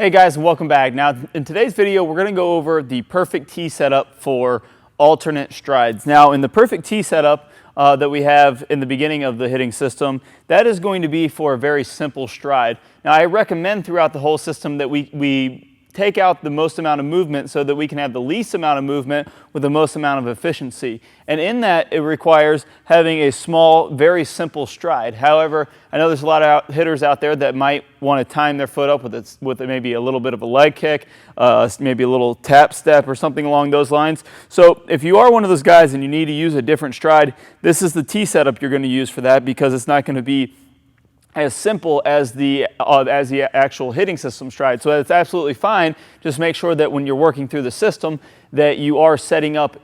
Hey guys, and welcome back. Now in today's video we're going to go over the perfect tee setup for alternate strides. Now in the perfect tee setup that we have in the beginning of the hitting system, that is going to be for a very simple stride. Now I recommend throughout the whole system that we take out the most amount of movement so that we can have the least amount of movement with the most amount of efficiency. And in that, it requires having a small, very simple stride. However, I know there's a lot of hitters out there that might want to time their foot up with maybe a little bit of a leg kick, maybe a little tap step or something along those lines. So if you are one of those guys and you need to use a different stride, this is the tee setup you're going to use for that, because it's not going to be as simple as the actual hitting system stride. So that's absolutely fine. Just make sure that when you're working through the system that you are setting up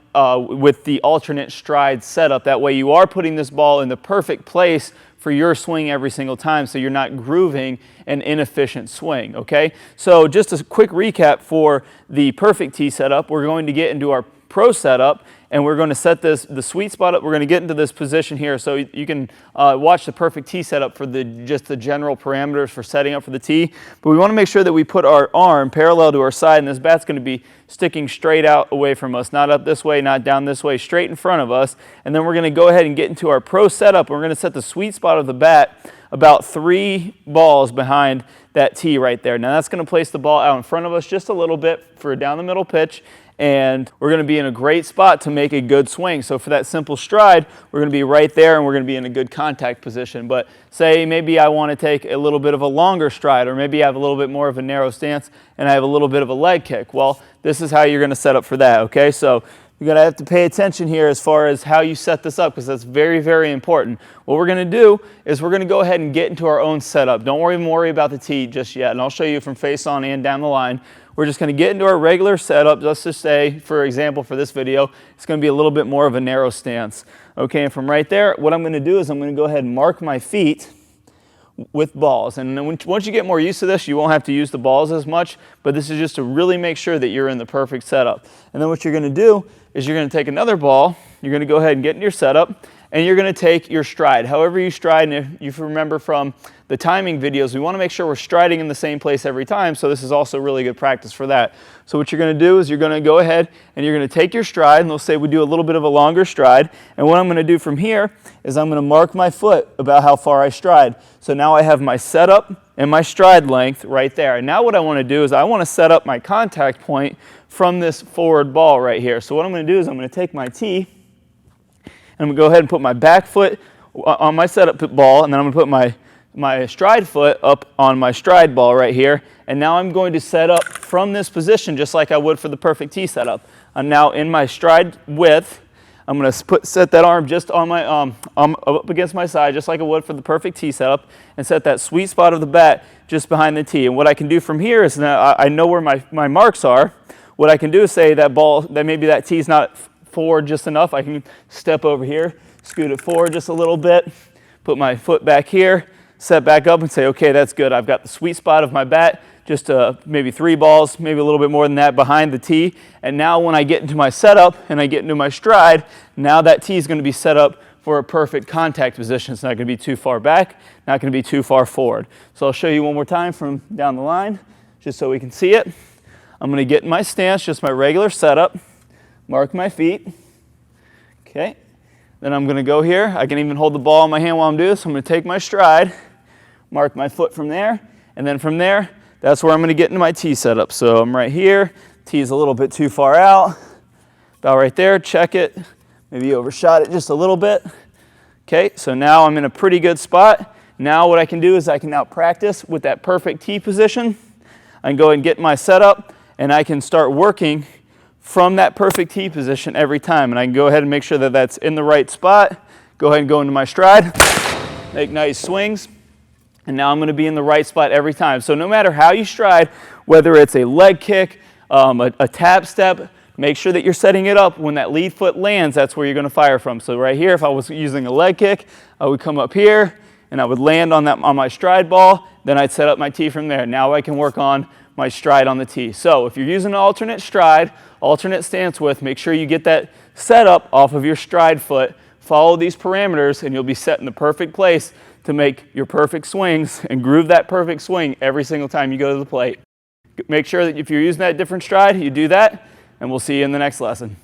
with the alternate stride setup. That way you are putting this ball in the perfect place for your swing every single time, so you're not grooving an inefficient swing, okay? So just a quick recap for the perfect tee setup. We're going to get into our pro setup, and we're going to set the sweet spot up. We're going to get into this position here, so you can watch the perfect tee setup for just the general parameters for setting up for the tee. But we want to make sure that we put our arm parallel to our side, and this bat's going to be sticking straight out away from us, not up this way, not down this way, straight in front of us. And then we're going to go ahead and get into our pro setup. We're going to set the sweet spot of the bat about 3 balls behind that tee right there. Now that's going to place the ball out in front of us just a little bit for a down the middle pitch, and we're going to be in a great spot to make a good swing. So for that simple stride, we're going to be right there, and we're going to be in a good contact position. But say maybe I want to take a little bit of a longer stride, or maybe I have a little bit more of a narrow stance and I have a little bit of a leg kick. Well, this is how you're going to set up for that, okay? So you're going to have to pay attention here as far as how you set this up, because that's very, very important. What we're going to do is we're going to go ahead and get into our own setup. Don't even worry about the tee just yet, and I'll show you from face on and down the line. We're just going to get into our regular setup. Let's just say, for example, for this video, it's going to be a little bit more of a narrow stance. Okay, and from right there, what I'm going to do is I'm going to go ahead and mark my feet with balls. And then once you get more used to this, you won't have to use the balls as much, but this is just to really make sure that you're in the perfect setup. And then what you're going to do is you're going to take another ball, you're going to go ahead and get in your setup, and you're going to take your stride. However you stride, and if you remember from the timing videos, we want to make sure we're striding in the same place every time, so this is also really good practice for that. So what you're going to do is you're going to go ahead and you're going to take your stride, and let's say we do a little bit of a longer stride, and what I'm going to do from here is I'm going to mark my foot about how far I stride. So now I have my setup and my stride length right there. And now what I want to do is I want to set up my contact point from this forward ball right here. So what I'm going to do is I'm going to take my tee, and I'm going to go ahead and put my back foot on my setup ball, and then I'm going to put my stride foot up on my stride ball right here. And now I'm going to set up from this position just like I would for the perfect tee setup. I'm now in my stride width. I'm going to set that arm just on my up against my side, just like I would for the perfect tee setup, and set that sweet spot of the bat just behind the tee. And what I can do from here is now I know where my marks are. What I can do is say that maybe that tee's not forward just enough. I can step over here, scoot it forward just a little bit, put my foot back here, set back up, and say, okay, that's good. I've got the sweet spot of my bat, just maybe 3 balls, maybe a little bit more than that behind the tee. And now when I get into my setup and I get into my stride, now that tee is going to be set up for a perfect contact position. It's not going to be too far back, not going to be too far forward. So I'll show you one more time from down the line, just so we can see it. I'm going to get in my stance, just my regular setup, mark my feet. Okay. Then I'm going to go here. I can even hold the ball in my hand while I'm doing this. I'm going to take my stride, mark my foot from there, and then from there, that's where I'm going to get into my tee setup. So I'm right here. Tee's a little bit too far out. About right there. Check it. Maybe overshot it just a little bit. Okay, so now I'm in a pretty good spot. Now what I can do is I can now practice with that perfect tee position. I can go ahead and get my setup, and I can start working from that perfect tee position every time. And I can go ahead and make sure that that's in the right spot. Go ahead and go into my stride. Make nice swings. And now I'm going to be in the right spot every time. So no matter how you stride, whether it's a leg kick, a tap step, make sure that you're setting it up when that lead foot lands, that's where you're going to fire from. So right here, if I was using a leg kick, I would come up here and I would land on my stride ball, then I'd set up my tee from there. Now I can work on my stride on the tee. So if you're using an alternate stride, alternate stance width, make sure you get that set up off of your stride foot. Follow these parameters and you'll be set in the perfect place to make your perfect swings and groove that perfect swing every single time you go to the plate. Make sure that if you're using that different stride, you do that, and we'll see you in the next lesson.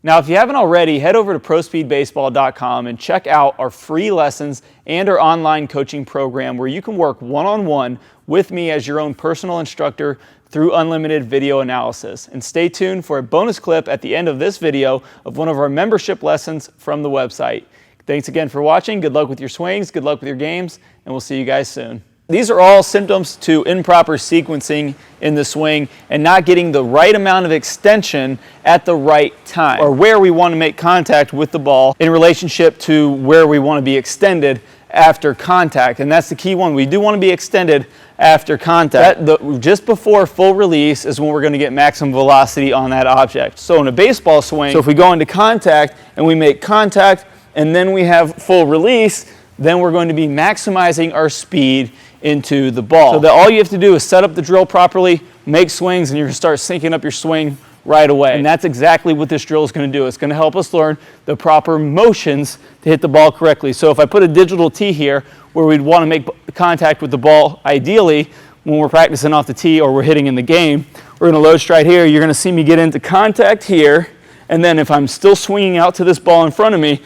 Now, if you haven't already, head over to prospeedbaseball.com and check out our free lessons and our online coaching program where you can work one-on-one with me as your own personal instructor through unlimited video analysis. And stay tuned for a bonus clip at the end of this video of one of our membership lessons from the website. Thanks again for watching. Good luck with your swings, good luck with your games, and we'll see you guys soon. These are all symptoms to improper sequencing in the swing and not getting the right amount of extension at the right time, or where we want to make contact with the ball in relationship to where we want to be extended after contact. And that's the key one. We do want to be extended after contact. Just before full release is when we're going to get maximum velocity on that object. So in a baseball swing, so if we go into contact and we make contact and then we have full release, then we're going to be maximizing our speed into the ball. So that all you have to do is set up the drill properly, make swings, and you're going to start syncing up your swing right away. And that's exactly what this drill is going to do. It's going to help us learn the proper motions to hit the ball correctly. So if I put a digital tee here where we'd want to make contact with the ball, ideally when we're practicing off the tee or we're hitting in the game, we're going to load stride here. You're going to see me get into contact here, and then if I'm still swinging out to this ball in front of me,